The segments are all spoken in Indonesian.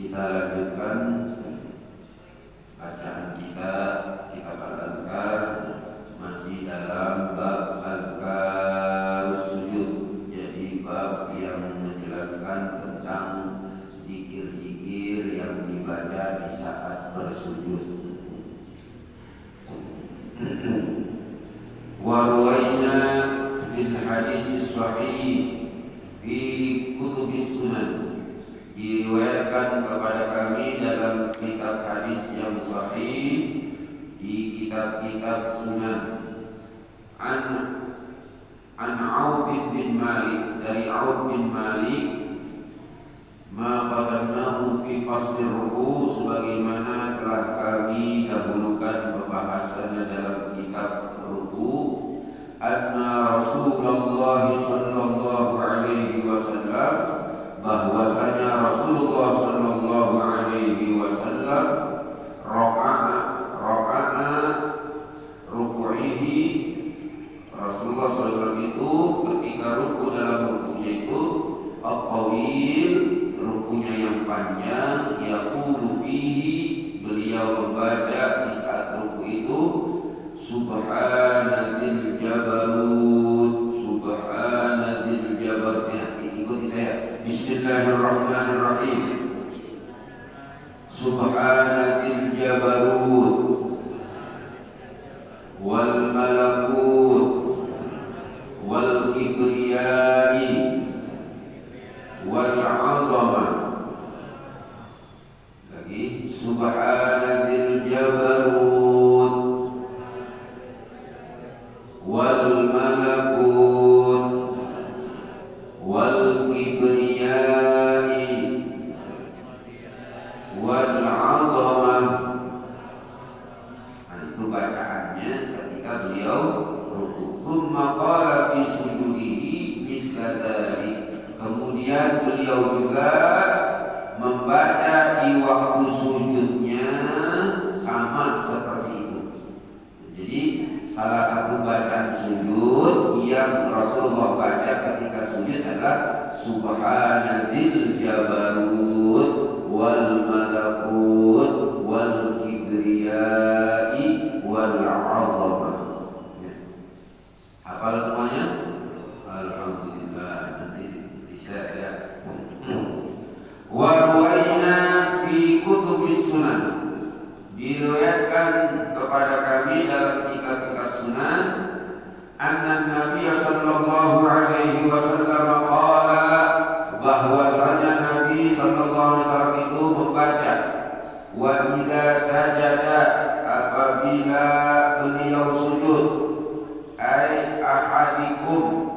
Kita lanjutkan bacaan kita kitab Al-Adhkar, masih dalam bab Adhkar sujud. Jadi bab yang menjelaskan tentang zikir-zikir yang dibaca di saat bersujud. Wa ruwayna fil hadis sahih fi kutubis sunan, diriwayatkan kepada kami dalam kitab hadis yang sahih di kitab-kitab sunan, an Auf bin Malik, dari Auf bin Malik, ma qadamnahu fi fasli ruku, sebagaimana telah kami dahulukan pembahasannya dalam kitab ruku, anna Rasulullah sallallahu alaihi wasallam, bahwasanya Rasulullah sallallahu alaihi wasallam raka'a ruku'ihi, Rasulullah SAW itu ketika ruku dalam rukunya itu at-tawil, rukunya yang panjang, yaqulu fihi, beliau membaca di saat ruku itu subhanadzil jabarut, subhanadzil jabarut. Ya, ikuti saya. Bismillahirrahmanirrahim. Subhanadzil jabarut wal malakut wal kibriyai wal azamah. Lagi, subhanadzil jabarut wal malakut wal kibriyai wal azamah. Nah, itu bacaannya ketika beliau ruku. Tsumma qala fi sujudihi misla dzalik, kemudian beliau juga membaca di waktu sujudnya sama seperti itu. Jadi salah satu bacaan sujud yang Rasulullah baca ketika sujud adalah subhanadzil jabarut wal malakut wal kibriyai wal azamah. Ya. Hafal semuanya? Alhamdulillah, nanti bisa ya. Wa ruwayna fi kutubis sunan, diriwayatkan kepada kami dalam kitab-kitab sunan, anna Nabi sallallahu alaihi wasallam qala, bahwasanya Nabi sallallahu alaihi wasallam itu membaca, wa idza sajada, apabila beliau sujud, ai ahadikum,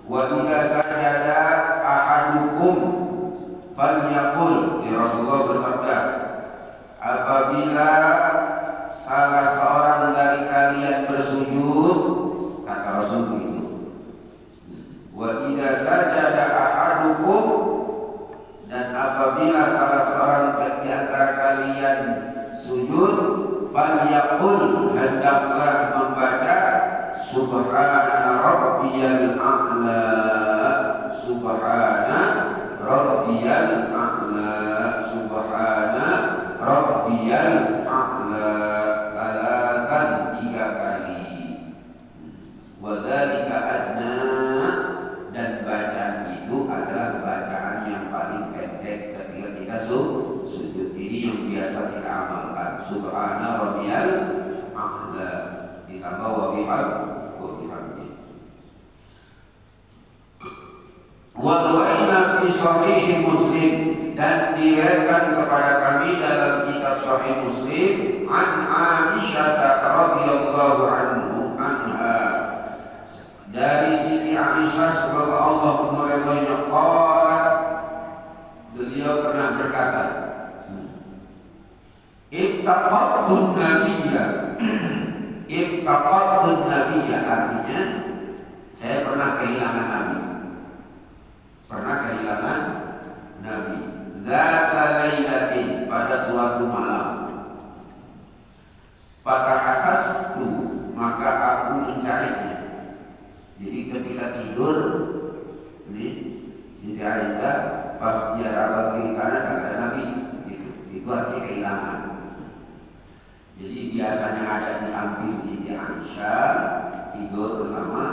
wa idza sajada ahadukum falyaqul, ya Rasulullah bersabda, apabila salah seorang dari kalian bersujud, kata Rasul itu, wa idza sajada ahadukum, dan apabila salah seorang di antara kalian sujud, falyaqul, hendaklah membaca subhana rabbiyal a'la, subhana rabbiyal a'la, subhana rabbiyal a'la, salasan, 3 kali. Wa dzalika adna, dan bacaan itu adalah bacaan yang paling pendek ketika kita sujud. Ini yang biasa kita amalkan, subhana rabbiyal a'la ditambah wa bihamdi. Wa ruwayna fi sahih Muslim, dan diriwayatkan kepada kami dalam kitab Sahih Muslim, an Aisyah radhiyallahu anha, dari Siti Aisyah semoga Allah meridhoinya, qalat, beliau pernah berkata, iftaqatun nabiyya, iftaqatun nabiyya artinya saya pernah kehilangan Nabi, pernah kehilangan Nabi. Zata lailatin, pada suatu malam. Fatahasastu, maka aku mencarinya. Jadi ketika tidur, ini Siti Aisyah pas dia rawat sebelah kiri kanan nggak ada Nabi. Itu artinya kehilangan. Jadi biasanya ada di samping Siti Aisyah tidur bersama,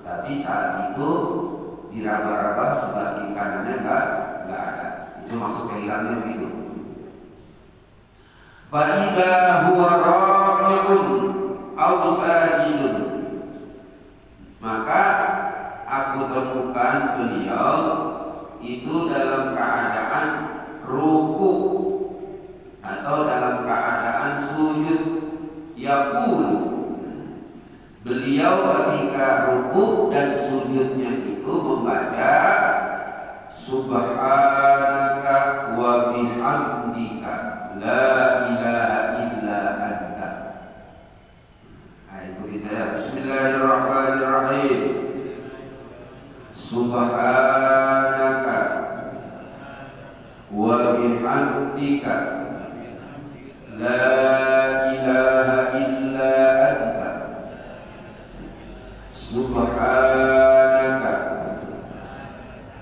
tapi saat itu diraba-raba sebelah kiri kanannya nggak ada. Itu masuk kehilangan begitu. Fa'idha huwa raqi'un aw sajidun, maka aku temukan beliau itu dalam keadaan ruku atau dalam keadaan sujud. Yaqul, beliau ketika ruku dan sujudnya itu membaca subhanaka wa bihamdika la ilaha illa anta. Ikuti saya. Bismillahirrahmanirrahim. Subhanaka wa bihamdika la ilaha illa anta. Subhanaka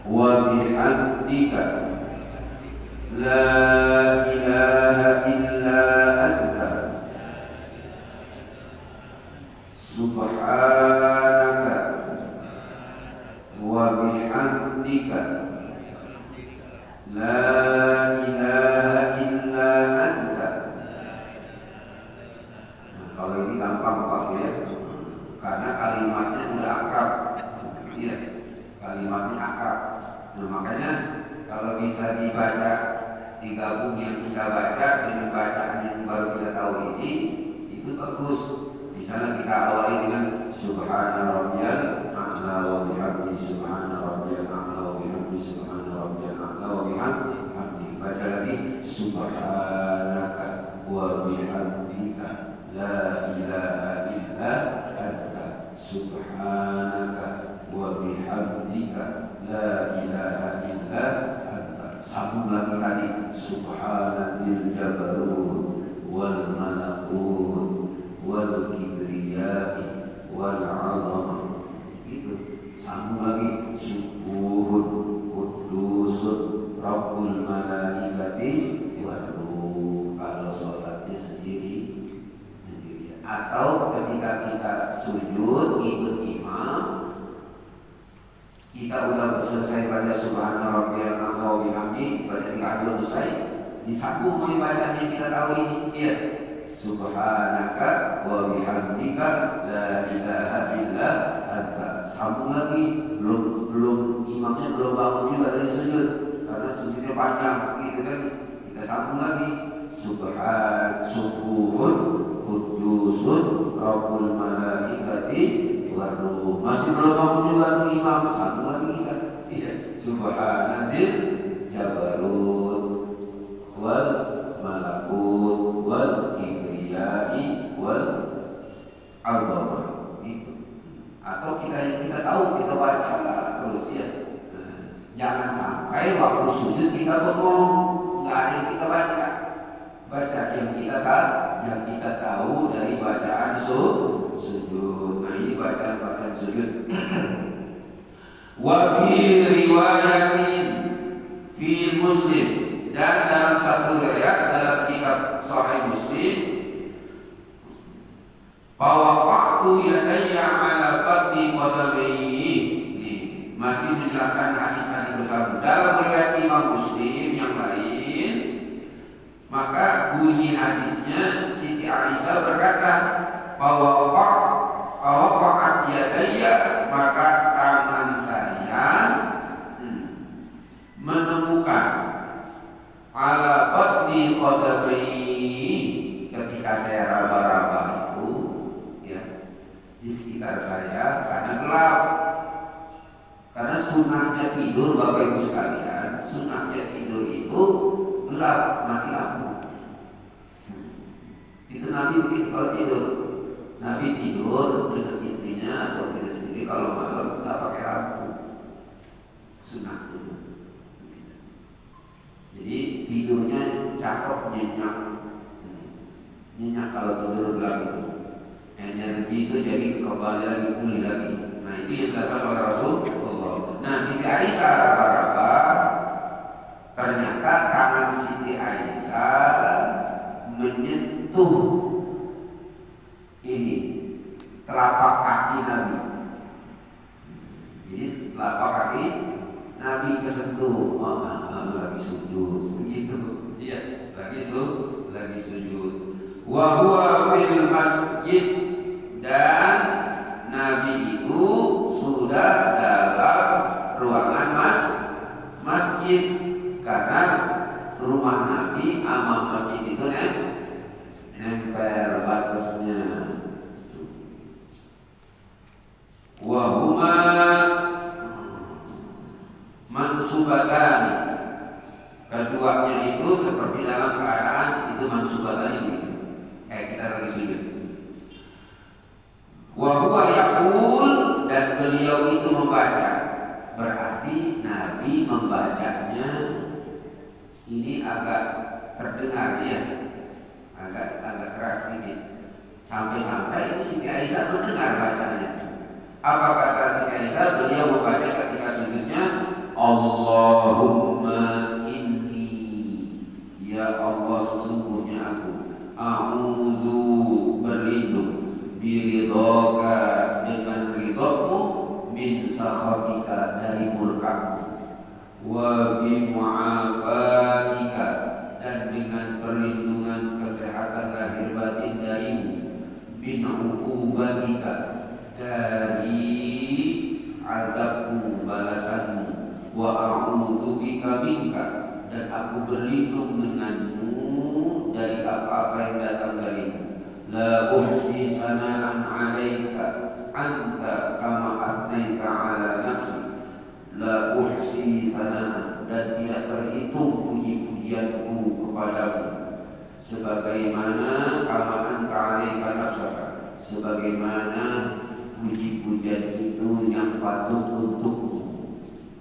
wa bihamdika la ilaha illa anta. Subhanaka wa bihamdika la ilaha illa anta. Nah, kalau ini gampang Pak ya, karena kalimatnya udah akrab. Iya, kalimatnya akrab. Nah, makanya kalau bisa dibaca, digabung yang kita baca dengan bacaan yang baru kita tahu ini, itu bagus. Misalnya kita awali dengan subhana rabbiyal a'la wa bihamdi, subhana rabbiyal a'la wa bihamdi, subhana rabbiyal a'la wa bihamdi. Baca lagi subhanaka wa bihamdika la ilaha illa anta. Subhanaka wa bihamdika la ilaha illa anta. Sambung lagi tadi subhanadil jabarut wal malakut wal kibriyai wal azamah. Itu sambung lagi subuhun kudusun rabbul malaikati wal ruh. Kalau sholatnya sendiri atau ketika kita sujud ikut imam, kita udah selesai baca subhana rabbiyal a'la wa bihamdi, baca 3 kali selesai, disambung dengan bacaan yang kita tahu ini. Iya, subhanaka wa bihamdika la ilaha illa anta. Sambung lagi, belum imamnya belum bangun juga dari sujud karena sujudnya panjang, gitu kan? Kita sambung lagi subuhun kudusun rabbul malaikati war ruh. Masih belum bangun juga tuh imam, sambung lagi kita. Iya, subhanadil jabarut wal malakut wal kibriyai wal azamah. Itu. Atau kita tahu, kita baca terus ya. Jangan sampai waktu sujud kita bengong, nggak ada yang kita baca. Baca yang kita tahu dari bacaan sujud. Nah, ini bacaan sujud. Wa fi riwayatin fi Muslim, dan dalam satu riwayat dalam kitab Sahih Muslim, fawaqa'tu yadayya ala batni qadamaihi. Masih menjelaskan hadis tadi bersama. Dalam riwayat Imam Muslim yang lain, maka bunyi hadisnya Siti Aisyah berkata, fawaqa'at yadayya, maka tangan saya menemukan ala batni qadamaihi, ketika saya raba-raba itu ya di sekitar saya, karena gelap. Karena sunnahnya tidur, Bapak Ibu sekalian, sunnahnya tidur itu gelap, mati lampu. Itu Nabi begitu kalau tidur. Nabi tidur dengan istrinya atau diri sendiri kalau malam nggak pakai lampu. Sunnah itu. Jadi tidurnya cakep, nyenyak kalau tidur gelap itu. Energi itu jadi kembali lagi, pulih lagi. Nah, itu yang dilakukan oleh Rasulullah. Nah, Siti Aisyah raba-raba Ternyata tangan Siti Aisyah menyentuh ini telapak kaki Nabi. Jadi telapak kaki Nabi kesentuh, lagi sujud, begitu. Iya, lagi sujud. Wa huwa fil masjid, dan Nabi itu sudah dalam ruangan masjid, karena rumah Nabi sama masjid itu nempel batasnya. Wa huma mansubatani, keduanya itu seperti dalam keadaan itu mansubatani begitu. Kita lagi sujud. Wa huwa yaqul, dan beliau itu membaca. Berarti Nabi membacanya ini agak terdengar ya, agak keras sedikit. Sampai-sampai Siti Aisyah mendengar bacanya. Apa kata Siti Aisyah? Beliau membaca ketika sujudnya, Allahumma inni, ya Allah sesungguhnya aku, a'udzu berlindung, biridhoka dengan ridhomu, min sakhatika dari murkamu, wa bimu'afatika dan dengan perlindungan kesehatan lahir batin darimu, min uqubatika dari azabmu balasanmu, wa a'udzu bika minka dan aku berlindung denganmu dari apa-apa yang datang darimu. La uhsi sana'an 'alaika anta kama asnaita 'ala nafsi. La uhsi sana'an, dan tidak terhitung puji-pujianku kepadamu sebagaimana kama anta 'alaika nafsaka, sebagaimana puji-pujian itu yang patut untukmu.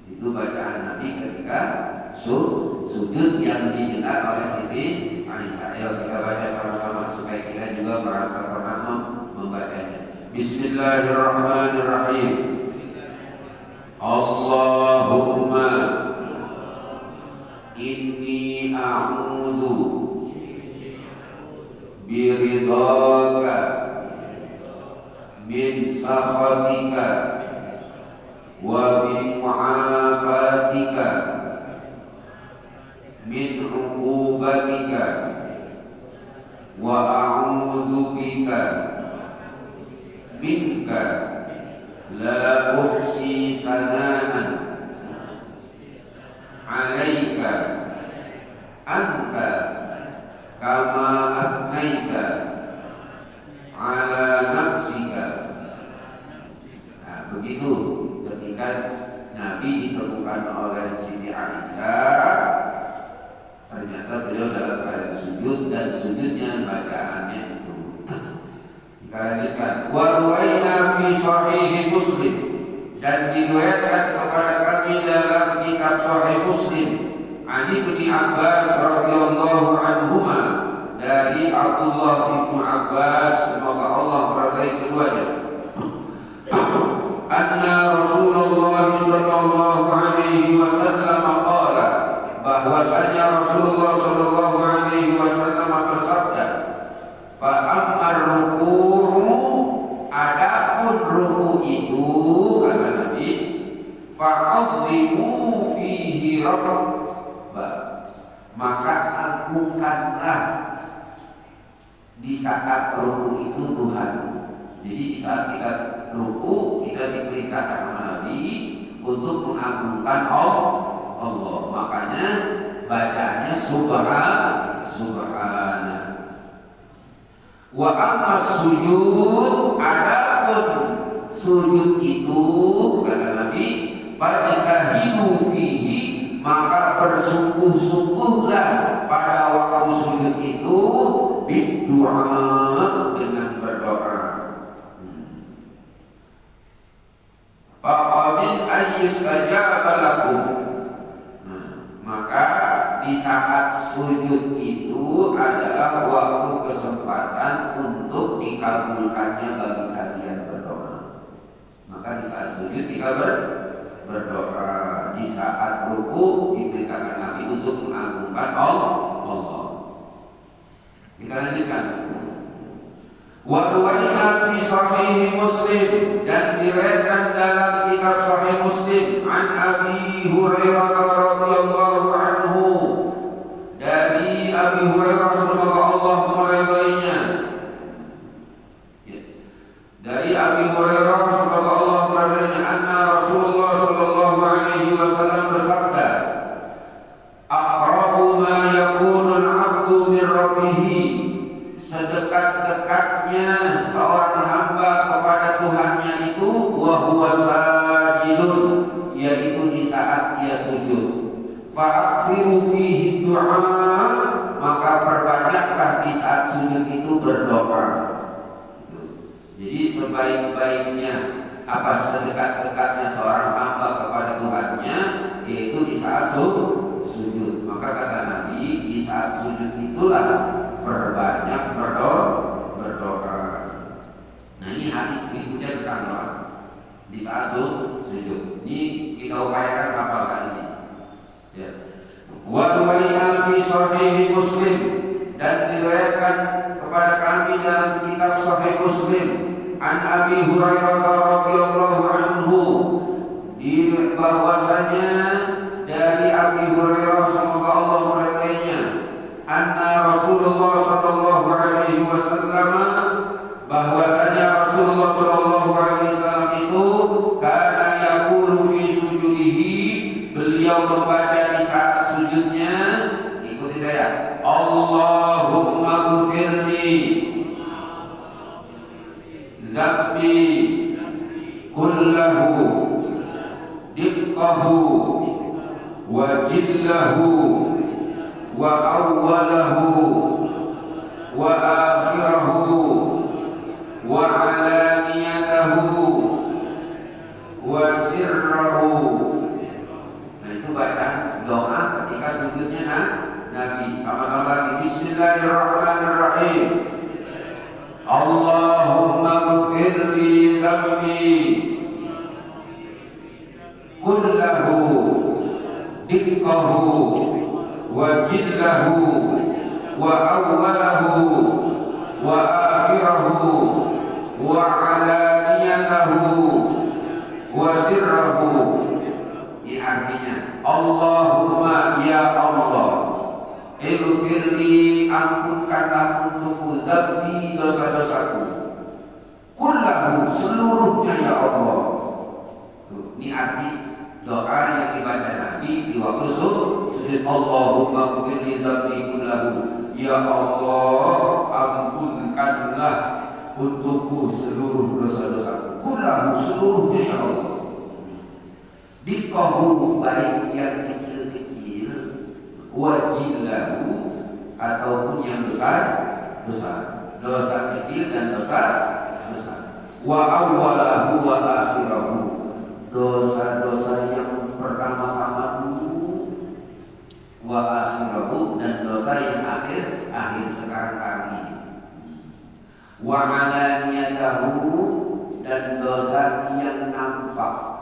Itu bacaan Nabi ketika sujud yang didengar oleh Siti Aisyah. Ayo kita baca sama-sama supaya kita juga merasa pernah membacanya. Bismillahirrahmanirrahim. Allahumma inni a'udzu biridhaka min sakhatika wa bimu'afatika min uqubatika wa a'udzu bika minka la uhsi sana'an 'alaika anta kama asnaita 'ala nafsika. Nah, begitu ketika Nabi ditemukan oleh Siti Aisyah, ternyata beliau dalam keadaan sujud, dan sujudnya bacaannya itu. Kita lanjutkan. Wa ruwaina fi sahih Muslim, dan diriwayatkan kepada kami dalam kitab Sahih Muslim, Ali bin Abbas radhiyallahu anhuma, dari Abdullah bin Abbas, semoga Allah meridai keduanya, anna Rasulullah sallallahu alaihi wasallam qala, bahwasanya Rasulullah sallallahu alaihi wasallam bersabda, fa ammar ruku'u, adapun ruku itu, kata Nabi, fa'adhimu fihi rabbah, maka agungkanlah di saat ruku itu Tuhan. Jadi di saat kita ruku, kita diperintahkan oleh Nabi untuk mengagungkan Allah. Makanya bacanya subhana. Wa amma sujud, adapun sujud itu, kata Nabi, fajtahidu fihi, maka bersungguh-sungguhlah pada waktu sujud itu berdoa, dengan berdoa. Faqamin ayyustajaba lakum, maka di saat sujud itu adalah waktu kesempatan untuk dikabulkannya bagi kalian berdoa. Maka di saat sujud kita berdoa. di saat ruku diperintahkan Nabi untuk mengagungkan Allah. Kita lanjutkan. Wa ruwayna fi sahih Muslim, dan diriwayatkan dalam kitab Sahih Muslim an Abi Hurairah radhiyallahu anhu, dari Abi Hurairah semoga Allah meridainya. Dari Abi Hurairah semoga Allah meridainya, anna Rasulullah sallallahu alaihi wasallam bersabda, aqrabu ma yakunu al-'abdu min rabbih, sedekat-dekatnya seorang hamba kepada Tuhannya itu wa huwa sajidun, yaitu di saat dia sujud. Fa'aksiru fihi du'a, maka perbanyaklah di saat sujud itu berdoa. Jadi sebaik-baiknya sedekat-dekatnya seorang hamba kepada Tuhannya, yaitu di saat sujud. Maka kata Nabi, di saat sujud itulah berbanyak berdoa. Nah, ini hadis berikutnya tentang doa di saat sujud. Ini kita upayakan hafal hadis ini. Ya. Wa ruwayna fi sahih Muslim, dan diriwayatkan kepada kami dalam kitab Sahih Muslim an Abi Hurairah radhiyallahu anhu, bahwasanya dari Abi Hurairah semoga Allah meridainya, anna Rasulullah sallallahu alaihi wasallam, bahwasanya Rasulullah sallallahu alaihi wasallam itu kana yaqulu fi sujudihi, beliau membaca di saat sujudnya, ikuti saya, Allahumma ghfirli dzambi kullahu diqqahu wa jillahu wa awwalahu wa akhirahu wa alaniyatahu wa sirrahu. Nah, itu bacaan doa ketika sujudnya Nabi. Sama-sama lagi. Bismillahirrahmanirrahim. Allahumma ghfirli dzambi kullahu diqqahu wa jillahu wa awwalahu wa akhirahu wa alaniyatahu wa sirrahu. Ini artinya, Allahumma ya Allah, ighfirli, ampunkanlah untukku dzambi, dosa-dosaku, kullahu, seluruhnya ya Allah. Ini arti doa yang dibaca Nabi di waktu sujud. Allahumma ghfirli dzambi kullahu, ya Allah, ampunkanlah untukku seluruh dosa-dosaku, kullahu, seluruhnya ya Allah. Diqqahu, baik yang kecil-kecil, wajillahu, ataupun yang besar, dosa kecil dan dosa besar. Wa awwalahu wa akhirahu, dosa-dosa yang pertama-tama dulu, wa akhirahu, dan dosa yang akhir sekarang ini. Wa alaniyatahu, dan dosa yang nampak,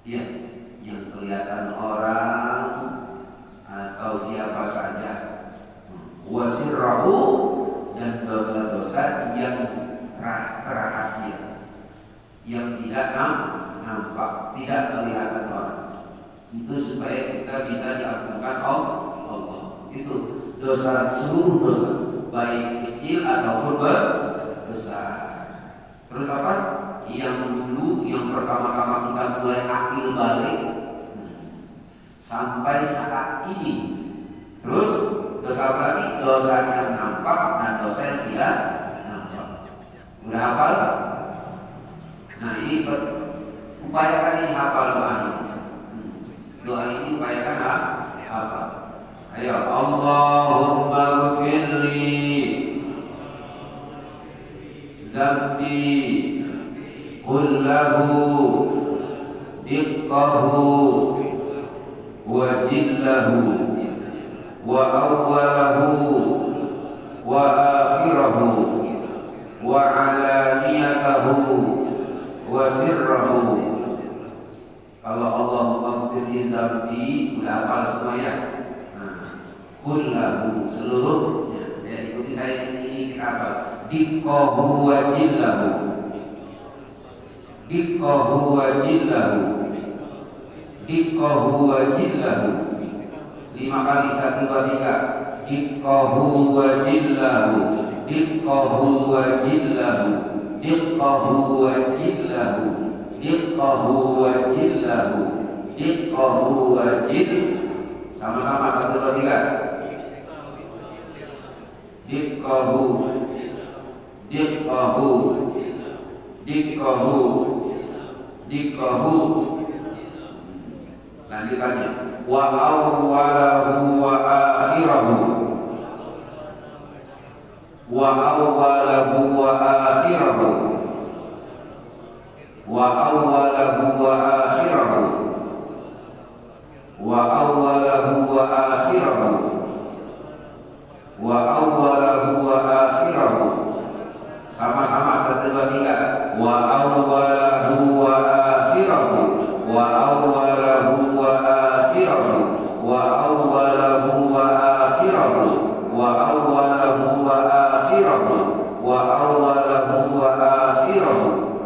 ya, yang kelihatan orang atau siapa saja. Wa sirrahu, dan dosa-dosa yang rahasia, yang tidak nampak, tidak kelihatan orang. Itu supaya kita bisa diampunkan Allah. Itu dosa, seluruh dosa, baik kecil ataupun besar. Terus apa? Yang dulu, yang pertama-tama kita mulai akil balik sampai saat ini. Terus dosa apa lagi? Dosa yang nampak dan dosa yang tidak nampak. Udah hafal? Nah, ini upayakan ini hafal doa ini. Doa ini upayakan hafal. Ayo, Allahumma ghfirli dzambi kullahu diqqahu wa jillahu wa awwalahu wa akhirahu wa alaniyatahu wa sirrahu. Kalau Allahumma ghfir kullahu seluruhnya. Ya, ikuti saya ini kita apa? Dikkahu wa jillahu. Dikkahu wa jillahu. Dikkahu wa jillahu. 5 kali 1 2 3. Dikkahu wa jillahu. Dikkahu wa jillahu. Dikkahu wa jillahu. Dikkahu wa jillahu. Dikkahu wa jillahu. Sama-sama 1 2 3. Dikkahu. Dikkahu. Dikkahu. Dikkahu. Lanjutannya wa awwalahu wa akhirahu. Wa awwalahu wa akhirahu. Wa awwalahu wa akhirahu. Wa awwalahu wa akhirahu. Wa awwalahu wa akhirahu. Sama-sama 1 2 3. Wa awwalahu wa akhirahu. Wa awwalahu wa akhirahu. Wa awwalahu wa akhirahu. Wa awwalahu wa akhirahu. Wa awwalahu wa akhirahu.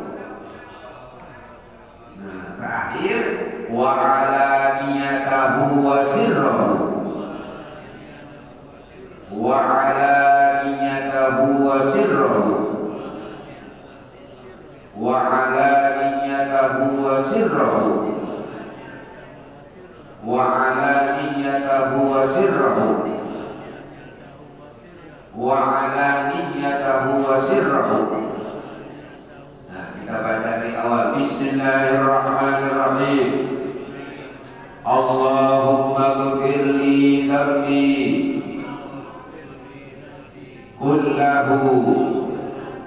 Nah, terakhir wa alaniyatahu wa sirruhu. Wa alaniyatahu wa sirruhu. Wa alaniyatahu wa sirruhu. Wa alaniyatahu wa sirruhu. Wa alaniyatahu wa sirruhu. Nah, kita baca dari awal. Bismillahirrahmanirrahim. Allahumma ghfir li dhanbi kullahu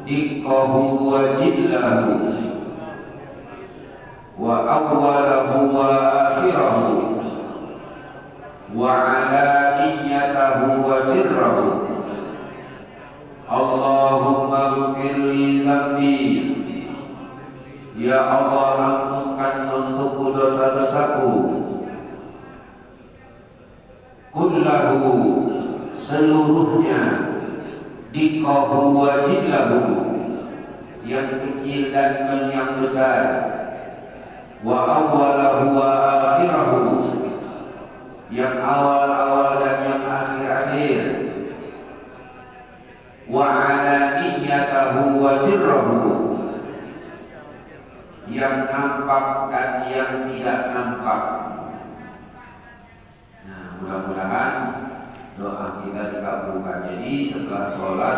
dikkahu wa jillahu wa awwalahu wa akhirahu wa alaniyatahu wa sirruhu. Allahumma ghfir li dhanbi. Ya Allah, ampunkan untukku dosa-dosaku. Kullahu seluruhnya. Dikkahu wa jillahu yang kecil dan yang besar. Wa awwalahu wa akhirahu yang awal-awal dan yang akhir-akhir. Wa alaniyatahu wa sirruhu yang nampak dan yang tidak nampak. Nah, mudah-mudahan doa kita dikabulkan. Jadi setelah sholat